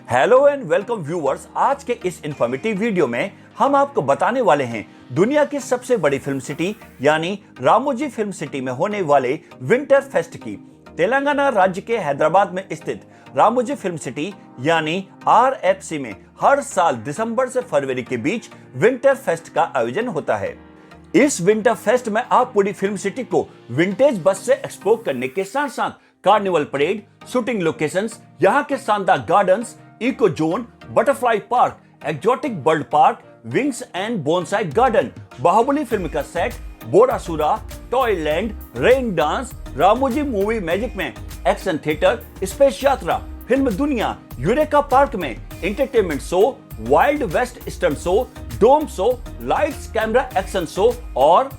Hello and welcome viewers. आज के इस इंफॉर्मेटिव वीडियो में हम आपको बताने वाले हैं दुनिया की सबसे बड़ी फिल्म सिटी यानी रामोजी फिल्म सिटी में होने वाले विंटर फेस्ट की। तेलंगाना राज्य के हैदराबाद में स्थित रामोजी फिल्म सिटी यानी RFC में हर साल दिसंबर से फरवरी के बीच विंटर फेस्ट का आयोजन होता है। इस विंटर फेस्ट में आप पूरी फिल्म सिटी को विंटेज बस से एक्सप्लोर करने के साथ साथ कार्निवल परेड, शूटिंग लोकेशंस, यहाँ के शानदार gardens, eco zone, butterfly park, exotic bird park, wings and bonsai garden, Baahubali film का set, Borasura, toyland, rain dance, Ramoji movie magic में action theatre, space Yatra, film Duniya, Eureka park में entertainment show, wild west stunt show, dome show, lights camera action show और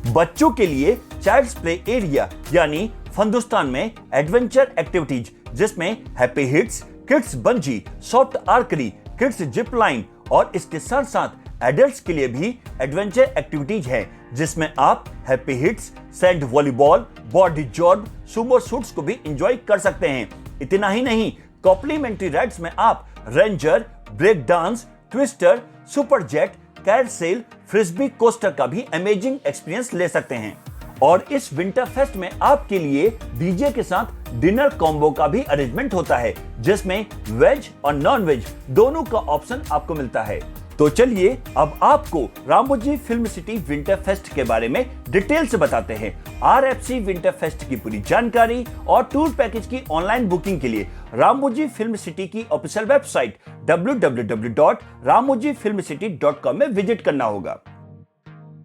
बच्चों के लिए child's play area यानी फंदुस्तान में adventure activities जिसमें happy hits, kids bungee, soft archery, kids zip line और इसके साथ साथ एडल्ट्स के लिए भी एडवेंचर एक्टिविटीज है जिसमें आप happy hits, sand volleyball, body job, Sumo shoots को भी एंजॉय कर सकते हैं। इतना ही नहीं, कॉम्प्लीमेंट्री राइड्स में आप ranger, break dance, twister, super jet, carousel, frisbee coaster का भी अमेजिंग एक्सपीरियंस ले सकते हैं। और इस विंटर फेस्ट में आपके लिए डीजे के साथ डिनर कॉम्बो का भी अरेंजमेंट होता है जिसमें वेज और नॉन वेज दोनों का ऑप्शन आपको मिलता है। तो चलिए अब आपको Ramoji film city winter fest के बारे में डिटेल से बताते हैं। RFC विंटर फेस्ट की पूरी जानकारी और टूर पैकेज की ऑनलाइन बुकिंग के लिए रामोजी फिल्म सिटी की ऑफिशियल वेबसाइट www.ramojifilmcity.com में विजिट करना होगा।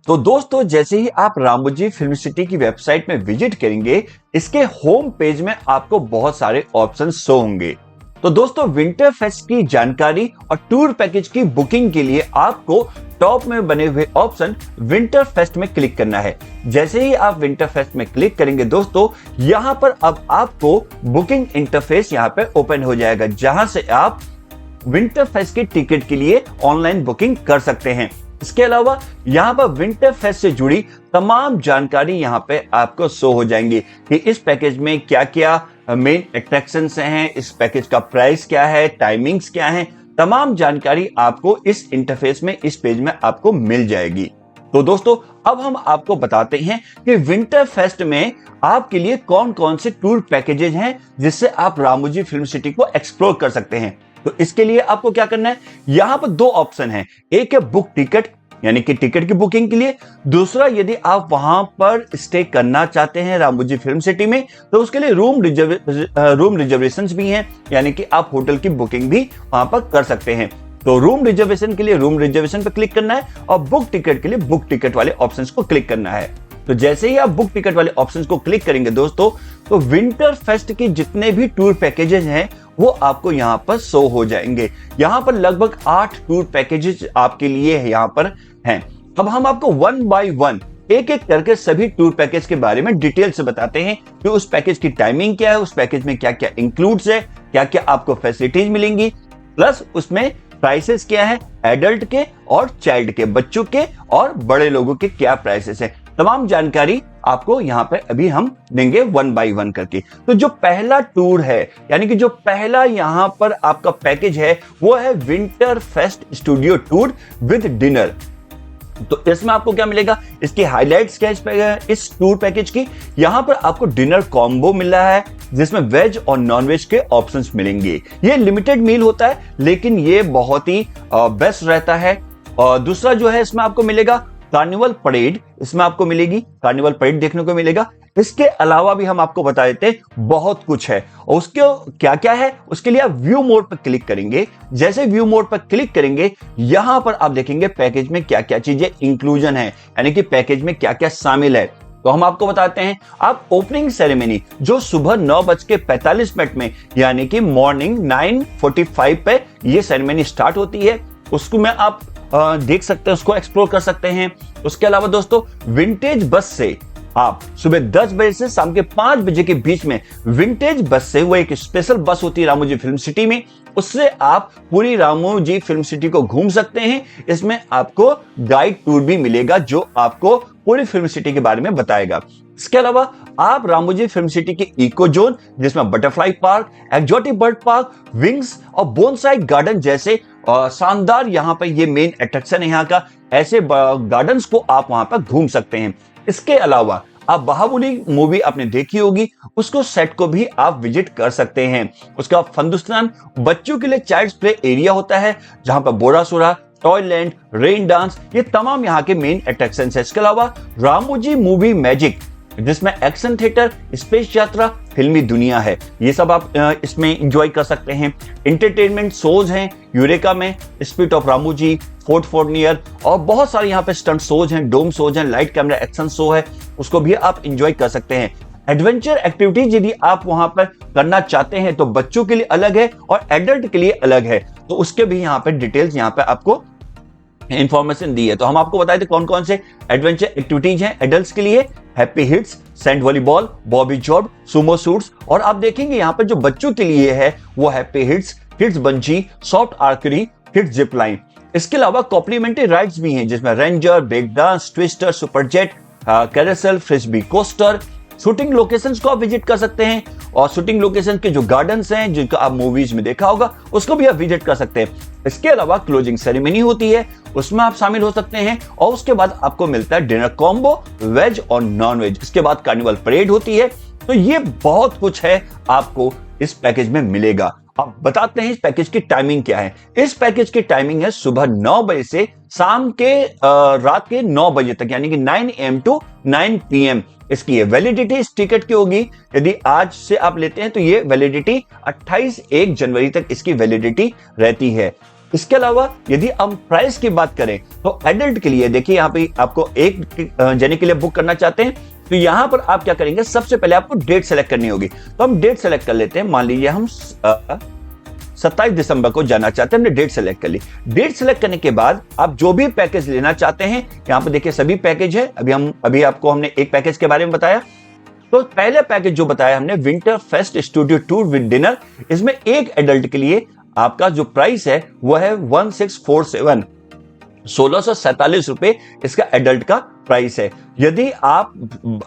तो दोस्तों, जैसे ही आप रामोजी फिल्म सिटी की वेबसाइट में विजिट करेंगे, इसके होम पेज में आपको बहुत सारे ऑप्शन शो होंगे। तो दोस्तों, विंटर फेस्ट की जानकारी और टूर पैकेज की बुकिंग के लिए आपको टॉप में बने हुए ऑप्शन विंटर फेस्ट में क्लिक करना है। जैसे ही आप विंटर फेस्ट में क्लिक करेंगे दोस्तों, यहां पर अब आपको बुकिंग इंटरफेस यहां पे ओपन हो जाएगा जहां से आप विंटर फेस्ट की टिकट के लिए ऑनलाइन बुकिंग कर सकते हैं। इसके अलावा यहाँ पर विंटर फेस्ट से जुड़ी तमाम जानकारी यहाँ पे आपको शो हो जाएंगी कि इस पैकेज में क्या क्या मेन अट्रैक्शंस हैं, इस पैकेज का प्राइस क्या है, टाइमिंग्स क्या है, तमाम जानकारी आपको इस इंटरफेस में, इस पेज में आपको मिल जाएगी। तो दोस्तों, अब हम आपको बताते हैं कि विंटर फेस्ट में आपके लिए कौन कौन से टूर पैकेजेज हैं जिससे आप रामोजी फिल्म सिटी को एक्सप्लोर कर सकते हैं। तो इसके लिए आपको क्या करना है, यहां पर दो ऑप्शन है। एक है बुक टिकट यानी कि टिकट की बुकिंग के लिए, दूसरा यदि आप वहां पर स्टे करना चाहते हैं रामोजी फिल्म सिटी में तो उसके लिए रूम रिजर्वेशंस भी हैं यानी कि आप होटल की बुकिंग भी वहां पर कर सकते हैं। तो रूम रिजर्वेशन के लिए रूम रिजर्वेशन पर क्लिक करना है और बुक टिकट के लिए बुक टिकट वाले ऑप्शंस को क्लिक करना है। तो जैसे ही आप बुक टिकट वाले ऑप्शंस को क्लिक करेंगे दोस्तों, तो विंटर फेस्ट के जितने भी टूर पैकेजेस हैं वो आपको यहां पर शो हो जाएंगे। यहां पर लगभग 8 टूर पैकेजेस आपके लिए यहां पर हैं। अब हम आपको वन बाय वन एक एक करके सभी टूर पैकेज के बारे में डिटेल से बताते हैं कि उस पैकेज की टाइमिंग क्या है, उस पैकेज में क्या क्या इंक्लूड्स है, क्या क्या आपको फैसिलिटीज मिलेंगी, प्लस उसमें प्राइसेस क्या है, एडल्ट के और चाइल्ड के, बच्चों के और बड़े लोगों के क्या प्राइसेस है, तमाम जानकारी आपको यहाँ पे अभी हम देंगे वन बाय वन करके। तो जो पहला टूर है यानी कि जो पहला यहाँ पर आपका पैकेज है वो है winter fest studio tour with dinner. तो इसमें आपको क्या मिलेगा, इसकी हाइलाइट्स क्या है इस टूर पैकेज की। यहां पर आपको डिनर कॉम्बो मिल रहा है जिसमें वेज और नॉन वेज के ऑप्शंस मिलेंगे। ये लिमिटेड मील होता है लेकिन ये बहुत ही बेस्ट रहता है। और दूसरा जो है इसमें आपको मिलेगा कार्निवल परेड, इसमें आपको मिलेगी कार्निवल परेड देखने को मिलेगा। इसके अलावा भी हम आपको बता देते हैं बहुत कुछ है और उसके क्या क्या है उसके लिए आप व्यू मोड पर क्लिक करेंगे। जैसे व्यू मोड पर क्लिक करेंगे यहां पर आप देखेंगे पैकेज में क्या क्या चीजें इंक्लूजन है यानी कि पैकेज में क्या क्या शामिल है। तो हम आपको बताते हैं, आप ओपनिंग सेरेमनी जो सुबह 9:45 में यानी कि मॉर्निंग 9:45 पे ये सेरेमनी स्टार्ट होती है, उसको में आप देख सकते हैं, उसको एक्सप्लोर कर सकते हैं। उसके अलावा दोस्तों, विंटेज बस से आप सुबह 10 बजे से शाम के 5 बजे के बीच में विंटेज बस से, वो एक स्पेशल बस होती है रामोजी फिल्म सिटी में, उससे आप पूरी रामोजी फिल्म सिटी को घूम सकते हैं। इसमें आपको गाइड टूर भी मिलेगा जो आपको पूरी फिल्म सिटी के बारे में बताएगा। इसके अलावा आप रामोजी फिल्म सिटी के इको जोन, जिसमें butterfly park, exotic bird park, wings और बोनसाई गार्डन जैसे शानदार यहाँ पे ये मेन अट्रैक्शन है यहाँ का, ऐसे गार्डन्स को आप वहां पर घूम सकते हैं। इसके अलावा आप बाहुबली मूवी आपने देखी होगी, उसको सेट को भी आप विजिट कर सकते हैं। उसका फंदुस्तान बच्चों के लिए चाइल्ड्स प्ले एरिया होता है, जहां पर बोरासुरा, टॉयलैंड, रेन डांस, ये तमाम यहाँ के मेन अट्रैक्शंस है। इसके अलावा रामोजी मूवी मैजिक, जिसमें एक्शन थिएटर, स्पेस यात्रा, फिल्मी दुनिया है, ये सब आप इसमें एंजॉय कर सकते हैं। एंटरटेनमेंट शोज हैं यूरेका में, स्पिरिट ऑफ रामोजी, फोर्ट फोर्नियर और बहुत सारे यहाँ पे स्टंट शोज हैं, डोम शोज हैं, लाइट कैमरा एक्शन शो है, उसको भी आप एंजॉय कर सकते हैं। एडवेंचर एक्टिविटीज यदि आप वहां पर करना चाहते हैं तो बच्चों के लिए अलग है और एडल्ट के लिए अलग है, तो उसके भी यहाँ पे डिटेल्स यहाँ पे आपको इंफॉर्मेशन दी है। तो हम आपको बताए थे कौन कौन से एडवेंचर एक्टिविटीज हैं एडल्ट्स के लिए। Happy hits, sand volleyball, Bobby job, Sumo shoots, और आप देखेंगे यहाँ पर जो बच्चों के लिए है वो happy hits, hits bungee, soft archery, hits zip line. इसके अलावा कॉम्प्लीमेंट्री राइड्स भी हैं, जिसमें ranger, break dance, twister, super jet, carousel, frisbee coaster. Shooting locations को आप विजिट कर सकते हैं, और शूटिंग लोकेशन के जो गार्डन्स हैं जिनका आप मूवीज में देखा होगा, उसको भी आप विजिट कर सकते हैं। इसके अलावा क्लोजिंग सेरेमनी होती है, उसमें आप शामिल हो सकते हैं, और उसके बाद आपको मिलता है डिनर कॉम्बो, वेज और नॉन वेज। इसके बाद कार्निवल परेड होती है। तो ये बहुत कुछ है आपको इस पैकेज में मिलेगा। अब बताते हैं इस पैकेज की टाइमिंग क्या है। इस पैकेज की टाइमिंग है सुबह 9 बजे से शाम के रात के 9 बजे तक, यानी कि 9 AM to 9 PM इसकी वैलिडिटी इस टिकट की होगी। यदि आज से आप लेते हैं तो ये वैलिडिटी 1 जनवरी तक इसकी वैलिडिटी रहती है। इसके अलावा यदि हम प्राइस की बात करें तो एडल्ट के लिए देखिए, यहाँ पे आपको एक जने के लिए बुक करना चाहते हैं तो यहां पर आप क्या करेंगे, सबसे पहले आपको डेट सेलेक्ट करनी होगी। तो हम डेट सेलेक्ट कर लेते हैं। मान लीजिए हम 27 दिसंबर को जाना चाहते हैं, हमने डेट सेलेक्ट कर ली। डेट सेलेक्ट करने के बाद आप जो भी पैकेज लेना चाहते हैं, यहां पर देखिए सभी पैकेज है। अभी आपको हमने एक पैकेज के बारे में बताया। तो पहले पैकेज जो बताया हमने, winter fest studio tour with dinner, इसमें एक एडल्ट के लिए आपका जो प्राइस है वह है 1647, 1647 रुपए इसका एडल्ट का प्राइस है। यदि आप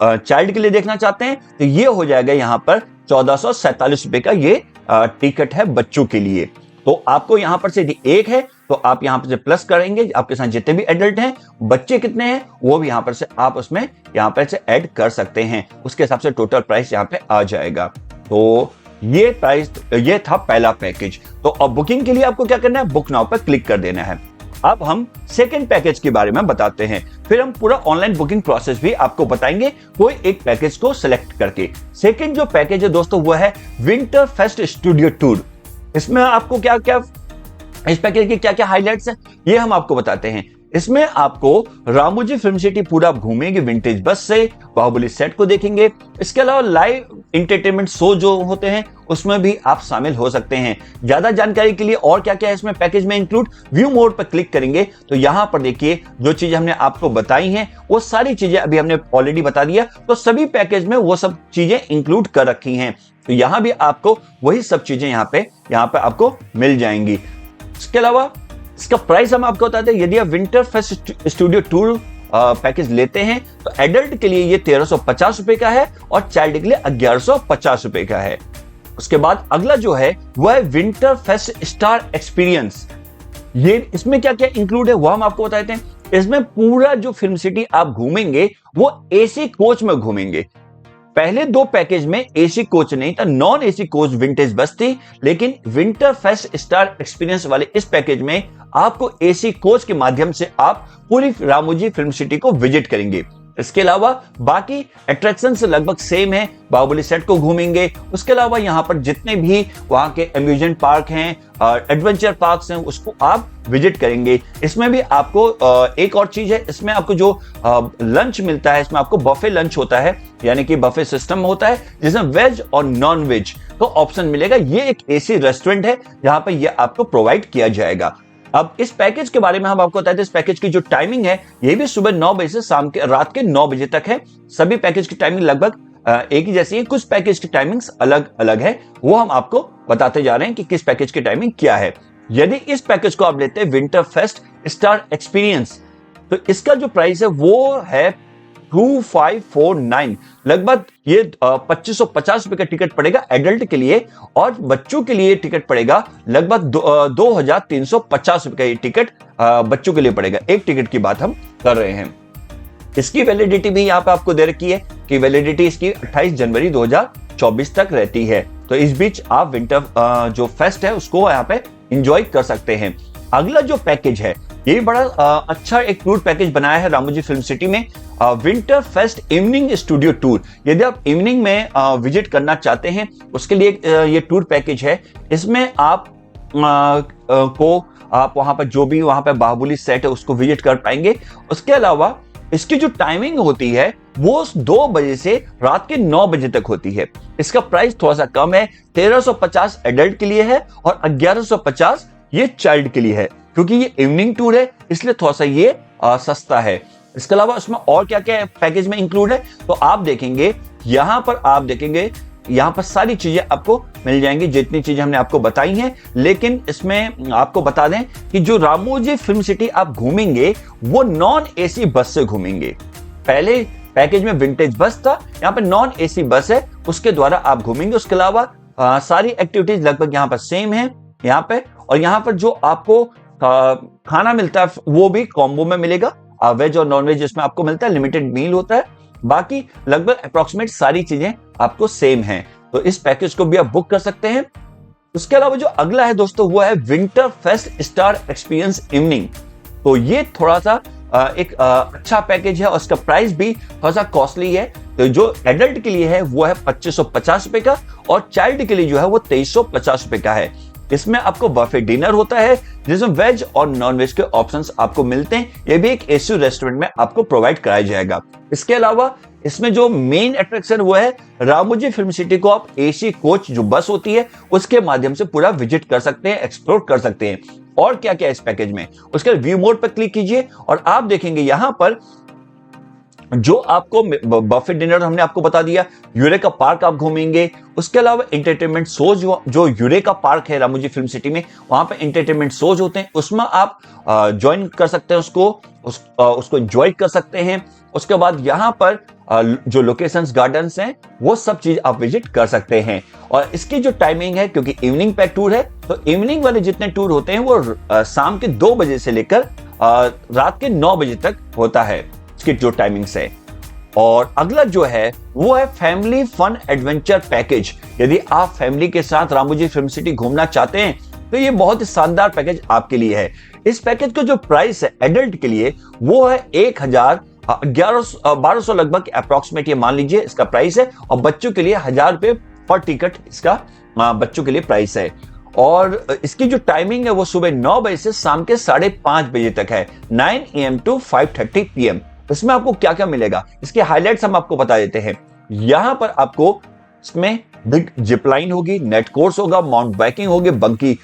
चाइल्ड के लिए देखना चाहते हैं तो ये हो जाएगा यहां पर 1447 रुपए का ये टिकट है बच्चों के लिए। तो आपको यहां पर से यदि एक है तो आप यहां पर से प्लस करेंगे, आपके साथ जितने भी एडल्ट हैं, बच्चे कितने हैं वो भी यहां पर से आप उसमें यहां पर से ऐड कर सकते हैं, उसके हिसाब से टोटल प्राइस यहां पे आ जाएगा। तो ये प्राइस, ये था पहला पैकेज। तो अब बुकिंग के लिए आपको क्या करना है, बुक नाउ पर क्लिक कर देना है। अब हम सेकंड पैकेज के बारे में बताते हैं, फिर हम पूरा ऑनलाइन बुकिंग प्रोसेस भी आपको बताएंगे कोई एक पैकेज को सिलेक्ट करके। सेकंड जो पैकेज है दोस्तों वो है विंटर फेस्ट स्टूडियो टूर। इसमें आपको क्या क्या, इस पैकेज की क्या क्या हाइलाइट्स हैं ये हम आपको बताते हैं। इसमें आपको रामोजी फिल्म सिटी पूरा आप घूमेंगे विंटेज बस से, बाहुबली सेट को देखेंगे। इसके अलावा लाइव एंटरटेनमेंट शो जो होते हैं उसमें भी आप शामिल हो सकते हैं। ज्यादा जानकारी के लिए और क्या क्या है इसमें पैकेज में इंक्लूड, व्यू मोड पर क्लिक करेंगे तो यहां पर देखिए जो चीजें हमने आपको बताई हैं वो सारी चीजें अभी हमने ऑलरेडी बता दिया। तो सभी पैकेज में वो सब चीजें इंक्लूड कर रखी हैं। तो यहां भी आपको वही सब चीजें यहां पे आपको मिल जाएंगी। इसके अलावा इसका प्राइस हम आपको बताते हैं। यदि आप winter fest studio tour package लेते हैं तो एडल्ट के लिए ये 1350 रुपए का है और चाइल्ड के लिए 1150 रुपए का है। उसके बाद अगला जो है वह है विंटर फेस्ट स्टार एक्सपीरियंस। ये इसमें क्या क्या इंक्लूड है वो हम आपको बताते हैं। इसमें पूरा जो फिल्म सिटी आप घूमेंगे वो एसी कोच में घूमेंगे। पहले दो पैकेज में एसी कोच नहीं था, नॉन एसी कोच विंटेज बस थी, लेकिन विंटर फेस्ट स्टार एक्सपीरियंस वाले इस पैकेज में आपको एसी कोच के माध्यम से आप पूरी रामोजी फिल्म सिटी को विजिट करेंगे। इसके अलावा बाकी अट्रैक्शन से लगभग सेम है, बाहुबली सेट को घूमेंगे। उसके अलावा यहाँ पर जितने भी वहां के अम्यूजमेंट पार्क हैं, एडवेंचर पार्क्स हैं, उसको आप विजिट करेंगे। इसमें भी आपको एक और चीज है, इसमें आपको जो लंच मिलता है, इसमें आपको बफे लंच होता है, यानी कि बफे सिस्टम होता है जिसमें वेज और नॉन वेज तो ऑप्शन मिलेगा। ये एक एसी रेस्टोरेंट है जहां पर यह आपको प्रोवाइड किया जाएगा। अब इस पैकेज के बारे में हम आपको बताते हैं। इस पैकेज की जो टाइमिंग है ये भी सुबह 9 बजे से रात के 9 बजे तक है। सभी पैकेज की टाइमिंग लगभग एक ही जैसी है, कुछ पैकेज की टाइमिंग्स अलग अलग है, वो हम आपको बताते जा रहे हैं कि किस पैकेज की टाइमिंग क्या है। यदि इस पैकेज को आप लेते हैं विंटर फेस्ट स्टार एक्सपीरियंस, तो इसका जो प्राइस है वो है 2549, लगभग ये 2550 रुपए का टिकट पड़ेगा एडल्ट के लिए, और बच्चों के लिए टिकट पड़ेगा लगभग 2350 रुपए का ये टिकट बच्चों के लिए पड़ेगा। एक टिकट की बात हम कर रहे हैं। इसकी वैलिडिटी भी यहाँ पे आपको दे रखी है कि वैलिडिटी इसकी 28 जनवरी 2024 तक रहती है। तो इस बीच आप विंटर जो फेस्ट है उसको यहाँ पे एंजॉय कर सकते हैं। अगला जो पैकेज है ये बड़ा अच्छा एक टूर पैकेज बनाया है रामोजी फिल्म सिटी में, winter fest evening studio tour. यदि आप इवनिंग में विजिट करना चाहते हैं उसके लिए ये टूर पैकेज है। इसमें आप वहां पर जो भी वहां पर बाहुबली सेट है उसको विजिट कर पाएंगे। उसके अलावा इसकी जो टाइमिंग होती है वो 2 बजे से रात के 9 बजे तक होती है। इसका प्राइस थोड़ा सा कम है, 1350 एडल्ट के लिए है और 1150 ये चाइल्ड के लिए है। क्योंकि ये इवनिंग टूर है इसलिए थोड़ा सा ये सस्ता है। इसके अलावा उसमें और क्या क्या पैकेज में इंक्लूड है तो आप देखेंगे यहां पर सारी चीजें आपको मिल जाएंगी जितनी चीजें हमने आपको बताई हैं। लेकिन इसमें आपको बता दें कि जो रामोजी फिल्म सिटी आप घूमेंगे वो नॉन एसी बस से घूमेंगे। पहले पैकेज में विंटेज बस था, यहाँ पे नॉन एसी बस है उसके द्वारा आप घूमेंगे। उसके अलावा सारी एक्टिविटीज लगभग यहाँ पर सेम है यहाँ पे। और यहाँ पर जो आपको खाना मिलता है वो भी कॉम्बो में मिलेगा, वेज और नॉन वेज इसमें आपको मिलता है, लिमिटेड मील होता है। बाकी लगभग अप्रोक्सीमेट सारी चीजें आपको सेम हैं। तो इस पैकेज को भी आप बुक कर सकते हैं। उसके अलावा जो अगला है दोस्तों वो है winter fest star experience evening. तो ये थोड़ा सा एक अच्छा पैकेज है और इसका प्राइस भी थोड़ा सा कॉस्टली है। तो जो एडल्ट के लिए है वो है 2550 रुपए का और चाइल्ड के लिए जो है वो 2350 रुपए का है। इसमें आपको बफे डिनर होता है जिसमें वेज और नॉन वेज के ऑप्शंस आपको मिलते हैं। ये भी एक एसी रेस्टोरेंट में आपको प्रोवाइड कराया जाएगा। इसके अलावा इसमें जो मेन अट्रैक्शन वो है रामोजी फिल्म सिटी को आप एसी कोच जो बस होती है उसके माध्यम से पूरा विजिट कर सकते हैं, एक्सप्लोर कर सकते हैं। और क्या क्या इस पैकेज में, उसके व्यू मोड पर क्लिक कीजिए और आप देखेंगे यहां पर जो आपको बफे डिनर हमने आपको बता दिया, यूरेका पार्क आप घूमेंगे। उसके अलावा एंटरटेनमेंट शोज जो यूरेका पार्क है रामोजी फिल्म सिटी में वहां पे एंटरटेनमेंट शोज होते हैं, उसमें आप ज्वाइन कर सकते हैं, उसको एंजॉय कर सकते हैं। उसके बाद यहाँ पर जो लोकेशंस गार्डन्स हैं वो सब चीज आप विजिट कर सकते हैं। और इसकी जो टाइमिंग है क्योंकि इवनिंग पैक टूर है तो इवनिंग वाले जितने टूर होते हैं वो शाम के 2 बजे से लेकर रात के 9 बजे तक होता है इसकी जो टाइमिंग्स है। और अगला जो है वो है फैमिली फन एडवेंचर पैकेज। यदि आप फैमिली के साथ रामोजी फिल्म सिटी घूमना चाहते हैं तो ये बहुत ही शानदार पैकेज आपके लिए है। इस पैकेज का जो प्राइस है एडल्ट के लिए वो है 1200 लगभग अप्रोक्सीमेट ये मान लीजिए इसका प्राइस है। और बच्चों के लिए 1000 रुपए पर टिकट इसका बच्चों के लिए प्राइस है। और इसकी जो टाइमिंग है वो सुबह 9 बजे से शाम के 5:30 बजे तक है, 9 AM to 5:30 PM। इसमें आपको क्या क्या मिलेगा इसके हाइलाइट्स हम आपको बता देते हैं। यहां पर आपको इसमें बिग जिपलाइन होगी, नेट कोर्स होगा, माउंट बाइकिंग होगी, बंजी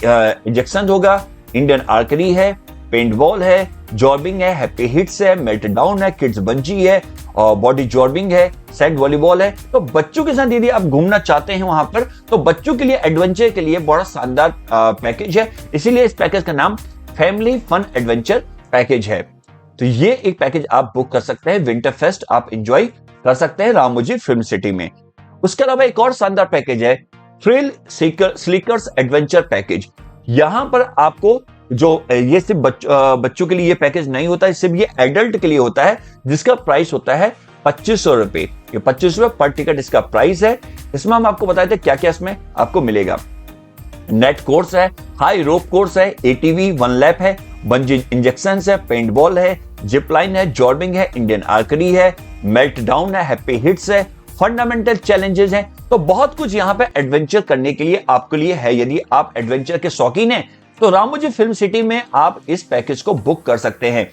इंजेक्शन होगा, इंडियन आर्चरी है, पेंटबॉल है, जॉर्बिंग है, हैप्पी हिट्स है, मेल्ट डाउन है, किड्स बंजी है, और बॉडी जॉर्बिंग है, सैंड वॉलीबॉल है। तो बच्चों के साथ यदि आप घूमना चाहते हैं वहां पर तो बच्चों के लिए एडवेंचर के लिए बड़ा शानदार पैकेज है। इसीलिए इस पैकेज का नाम फैमिली फन एडवेंचर पैकेज है। तो ये एक पैकेज आप बुक कर सकते हैं, विंटर फेस्ट आप एंजॉय कर सकते हैं रामोजी फिल्म सिटी में। उसके अलावा एक और शानदार पैकेज है थ्रिल स्लीकर्स एडवेंचर पैकेज। यहां पर आपको जो ये सिर्फ बच्चों के लिए ये पैकेज नहीं होता है, सिर्फ ये एडल्ट के लिए होता है जिसका प्राइस होता है 2500 रुपए। ये 25 रुपए पर टिकट इसका प्राइस है। इसमें हम आपको बताए थे क्या क्या इसमें आपको मिलेगा। नेट कोर्स है, हाई रोप कोर्स है, ATV 1 लैप है, बंजी इंजेक्शन है, पेंटबॉल है, जिपलाइन है, जॉर्बिंग है, इंडियन आर्चरी है, मेल्ट डाउन है, हैप्पी हिट्स है, फंडामेंटल चैलेंजेस हैं। तो बहुत कुछ यहाँ पे एडवेंचर करने के लिए आपके लिए है। यदि आप एडवेंचर के शौकीन हैं तो रामोजी फिल्म सिटी में आप इस पैकेज को बुक कर सकते हैं।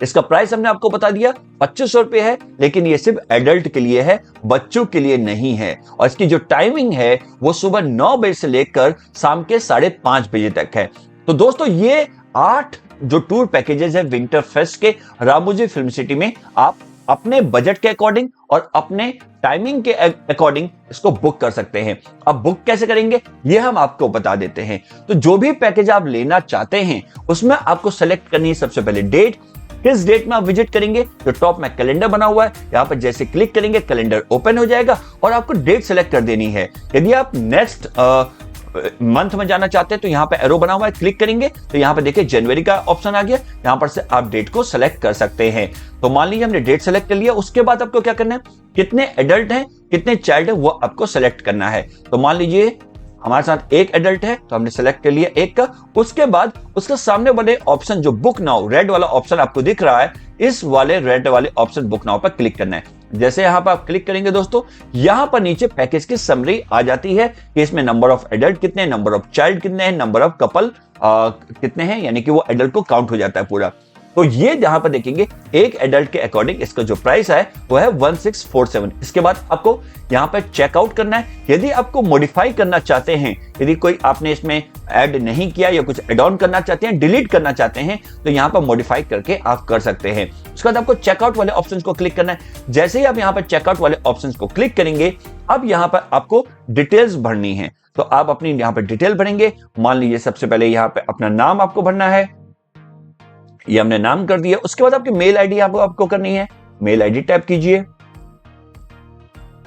इसका प्राइस हमने आपको बता दिया 2500 रुपए है, लेकिन ये सिर्फ एडल्ट के लिए है, बच्चों के लिए नहीं है। और इसकी जो टाइमिंग है वो सुबह 9 बजे से लेकर शाम के 5:30 बजे तक है। तो दोस्तों ये 8 जो टूर पैकेजेस है विंटर फेस्ट के रामोजी फिल्म सिटी में आप अपने बजट के अकॉर्डिंग और अपने टाइमिंग के अकॉर्डिंग इसको बुक कर सकते हैं। अब बुक कैसे करेंगे ये हम आपको बता देते हैं। तो जो भी पैकेज आप लेना चाहते हैं उसमें आपको सेलेक्ट करनी है सबसे पहले डेट, किस डेट में आप विजिट करेंगे, तो टॉप में कैलेंडर बना हुआ है, यहाँ पर जैसे क्लिक करेंगे कैलेंडर ओपन हो जाएगा और आपको डेट सेलेक्ट कर देनी है। यदि आप नेक्स्ट मंथ में जाना चाहते हैं तो यहाँ पे एरो बना हुआ है, क्लिक करेंगे तो यहाँ पे देखिए जनवरी का ऑप्शन आ गया, यहाँ पर से आप डेट को सेलेक्ट कर सकते हैं। तो मान लीजिए हमने डेट सेलेक्ट कर लिया, उसके बाद आपको क्या करना है, कितने एडल्ट हैं कितने चाइल्ड है वो आपको सेलेक्ट करना है। तो मान लीजिए हमारे साथ एक एडल्ट है तो हमने सेलेक्ट कर लिया एक का, उसके बाद उसके सामने वाले ऑप्शन जो बुक नाउ रेड वाला ऑप्शन आपको दिख रहा है, इस वाले रेड वाले ऑप्शन बुक नाउ पर क्लिक करना है। जैसे यहां पर आप क्लिक करेंगे दोस्तों, यहां पर नीचे पैकेज की समरी आ जाती है कि इसमें नंबर ऑफ एडल्ट कितने, नंबर ऑफ चाइल्ड कितने हैं, नंबर ऑफ कपल कितने हैं, यानी कि वो एडल्ट को काउंट हो जाता है पूरा। तो ये जहां पर देखेंगे एक एडल्ट के अकॉर्डिंग इसका जो प्राइस है वो है 1647। इसके बाद आपको यहां पर चेकआउट करना है। यदि आपको मॉडिफाई करना चाहते हैं, यदि कोई आपने इसमें ऐड नहीं किया या कुछ एड ऑन करना चाहते हैं, डिलीट करना चाहते हैं, तो यहां पर मॉडिफाई करके आप कर सकते हैं। उसके बाद आपको चेकआउट वाले ऑप्शन को क्लिक करना है। जैसे ही आप यहां पर चेकआउट वाले ऑप्शन को क्लिक करेंगे, अब यहां पर आपको डिटेल्स भरनी है। तो आप अपनी यहां पर डिटेल भरेंगे। मान लीजिए सबसे पहले यहां पर अपना नाम आपको भरना है, ये हमने नाम कर दिया। उसके बाद आपकी मेल आईडी आपको करनी है, मेल आईडी टाइप कीजिए।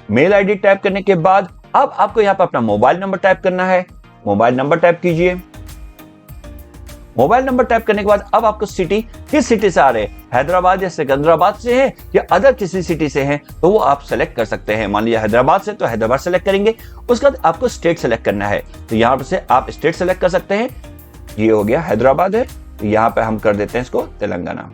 मेल आईडी टाइप करने के बाद अब आपको यहां पर अपना मोबाइल नंबर टाइप करना है, मोबाइल नंबर टाइप कीजिए। मोबाइल नंबर टाइप करने के बाद अब आपको सिटी, किस सिटी से आ रहे हैं, हैदराबाद या सिकंदराबाद से है या अदर किसी सिटी से है, तो वो आप सेलेक्ट कर सकते हैं। मान लीजिए हैदराबाद से तो हैदराबाद सेलेक्ट करेंगे। उसके बाद आपको स्टेट सेलेक्ट करना है, तो यहां से आप स्टेट सेलेक्ट कर सकते हैं। ये हो गया हैदराबाद है, यहां पे हम कर देते हैं इसको तेलंगाना।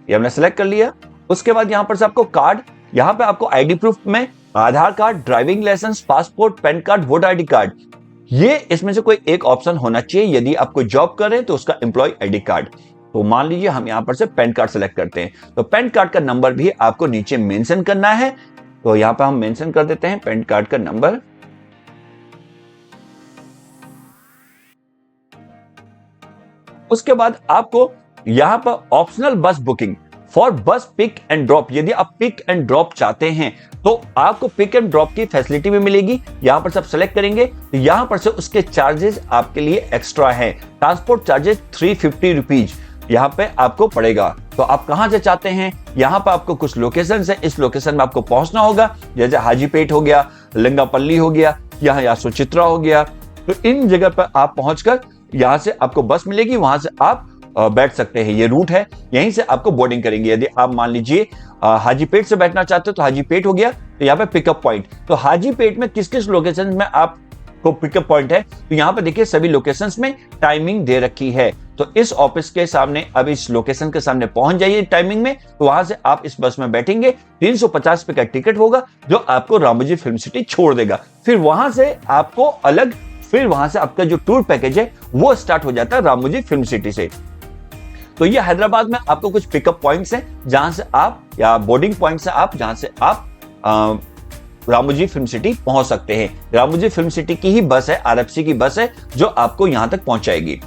ये हमने सेलेक्ट कर लिया। उसके बाद यहां पर से आपको कार्ड, यहां पे आपको आईडी प्रूफ में Aadhaar card, driving licence, passport, PAN card, voter ID card, ये इसमें से कोई एक ऑप्शन होना चाहिए। यदि आप कोई जॉब कर रहे हैं तो उसका एम्प्लॉय आईडी कार्ड। तो मान लीजिए हम यहां पर से पैन कार्ड सेलेक्ट करते हैं, तो पैन कार्ड का नंबर भी आपको नीचे मेंशन करना है। तो यहां पर हम मेंशन कर देते हैं पैन कार्ड का नंबर। उसके बाद आपको यहां पर ऑप्शनल बस बुकिंग फॉर बस पिक एंड ड्रॉप, यदि आप पिक एंड ड्रॉप चाहते हैं तो आपको पिक एंड ड्रॉप की फैसिलिटी भी मिलेगी। यहां पर सब सेलेक्ट करेंगे तो यहां पर से उसके चार्जेस आपके लिए एक्स्ट्रा हैं। ट्रांसपोर्ट चार्जेस 350 रुपीज यहां पे आपको पड़ेगा। तो आप कहां से चाहते हैं, यहां पर आपको कुछ लोकेशन है, इस लोकेशन में आपको पहुंचना होगा। जैसे हाजीपेट हो गया, लिंगापल्ली हो गया, या सुचित्रा हो गया। तो इन जगह पर आप पहुंचकर यहां से आपको बस मिलेगी, वहां से आप बैठ सकते हैं। ये रूट है, यहीं से आपको बोर्डिंग करेंगे। यदि आप मान लीजिए हाजीपेट से बैठना चाहते हो तो हाजीपेट हो गया, तो यहाँ पे पिकअप पॉइंट, तो हाजीपेट में किस किस लोकेशन में आपको पिकअप पॉइंट है, तो यहाँ पे देखिए सभी लोकेशंस में टाइमिंग दे रखी है। तो इस ऑफिस के सामने, अब इस लोकेशन के सामने पहुंच जाइए टाइमिंग में, तो वहां से आप इस बस में बैठेंगे। 350 रुपए का टिकट होगा जो आपको रामोजी फिल्म सिटी छोड़ देगा। फिर वहां से आपको अलग, फिर वहां से आपका जो टूर पैकेज है वो स्टार्ट हो जाता है रामोजी फिल्म सिटी से। तो ये हैदराबाद में आपको कुछ पिकअप पॉइंट्स हैं जहां से आप, या बोर्डिंग पॉइंट्स हैं आप, जहां से आप रामोजी फिल्म सिटी पहुंच सकते हैं। रामोजी फिल्म सिटी की ही बस है, आरएफसी की बस है जो आपको यहां तक पहुंचाएगी।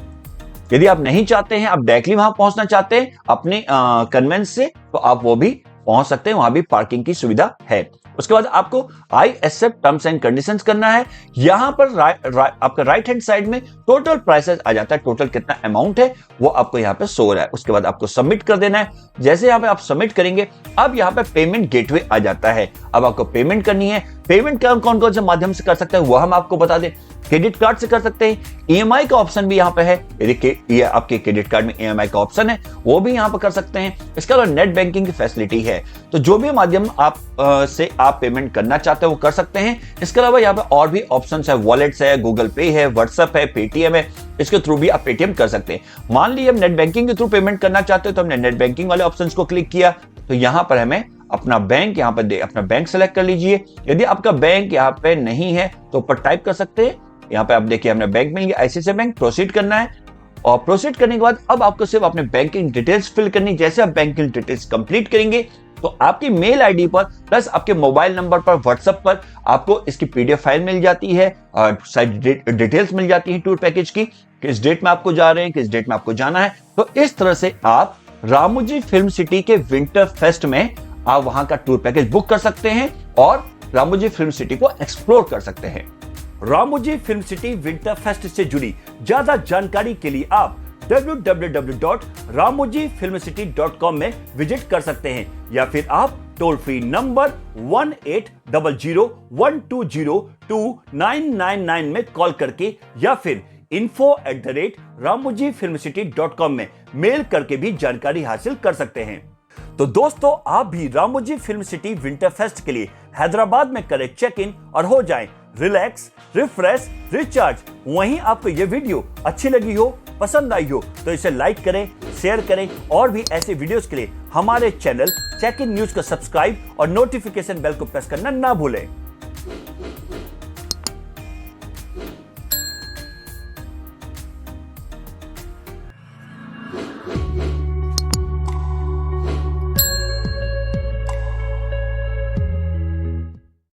यदि आप नहीं चाहते हैं, आप डायरेक्टली वहां पहुंचना चाहते हैं अपने कन्वेंस से, तो आप वो भी पहुंच सकते हैं, वहां भी पार्किंग की सुविधा है। उसके बाद आपको I accept terms and conditions करना है। यहां पर आपका राइट हैंड साइड में टोटल प्राइसेस आ जाता है, टोटल कितना अमाउंट है वो आपको यहां पे शो हो रहा है। उसके बाद आपको सबमिट कर देना है। जैसे यहां पे आप सबमिट करेंगे, अब यहां पे पेमेंट गेटवे आ जाता है। अब आपको पेमेंट करनी है। पेमेंट का कौन कौन से माध्यम से कर सकते हैं वो हम आपको बता दें। क्रेडिट कार्ड से कर सकते हैं, ईएमआई का ऑप्शन भी यहां पे है, यदि आपके क्रेडिट कार्ड में ईएमआई का ऑप्शन है वो भी यहां पर कर सकते हैं। इसके अलावा नेट बैंकिंग की फैसिलिटी है, तो जो भी माध्यम आप से आप पेमेंट करना चाहते हैं वो कर सकते हैं। इसके अलावा यहाँ पे और भी ऑप्शन है, वॉलेट्स है, गूगल पे है, व्हाट्सएप है, पेटीएम है, इसके थ्रू भी आप पेटीएम कर सकते हैं। मान लीजिए हम नेट बैंकिंग के थ्रू पेमेंट करना चाहते हैं, तो हमने नेट बैंकिंग वाले ऑप्शन को क्लिक किया, तो यहां पर हमें अपना बैंक, यहाँ पर अपना बैंक सेलेक्ट कर लीजिए। यदि आपका बैंक यहाँ पे नहीं है तो ऊपर टाइप कर सकते हैं। यहाँ पे आप देखिए हमने बैंक मिल गया, आईसीआईसीआई बैंक। प्रोसीड करना है, और प्रोसीड करने के बाद अब आपको सिर्फ अपने बैंकिंग डिटेल्स फिल करनी। जैसे आप बैंकिंग डिटेल्स कंप्लीट करेंगे तो आपकी मेल आईडी पर प्लस आपके मोबाइल नंबर पर, व्हाट्सएप पर आपको इसकी पीडीएफ फाइल मिल जाती है, सारी डिटेल्स मिल जाती है टूर पैकेज की, किस डेट में आपको जा रहे हैं, किस डेट में आपको जाना है। तो इस तरह से आप रामोजी फिल्म सिटी के विंटर फेस्ट में आप वहां का टूर पैकेज बुक कर सकते हैं और रामोजी फिल्म सिटी को एक्सप्लोर कर सकते हैं। Ramoji film city winter fest से जुड़ी ज्यादा जानकारी के लिए आप www.ramojifilmcity.com में विजिट कर सकते हैं, या फिर आप टोल फ्री नंबर 1800-120-2999 में कॉल करके या फिर info@ramojifilmcity.com में मेल करके भी जानकारी हासिल कर सकते हैं। तो दोस्तों, आप भी Ramoji film city winter fest के लिए हैदराबाद में करें चेक इन और हो जाएं रिलैक्स, रिफ्रेश, रिचार्ज। वहीं आपको यह वीडियो अच्छी लगी हो, पसंद आई हो तो इसे लाइक करें, शेयर करें और भी ऐसे वीडियोस के लिए हमारे चैनल चेक इन न्यूज को सब्सक्राइब और नोटिफिकेशन बेल को प्रेस करना ना भूलें।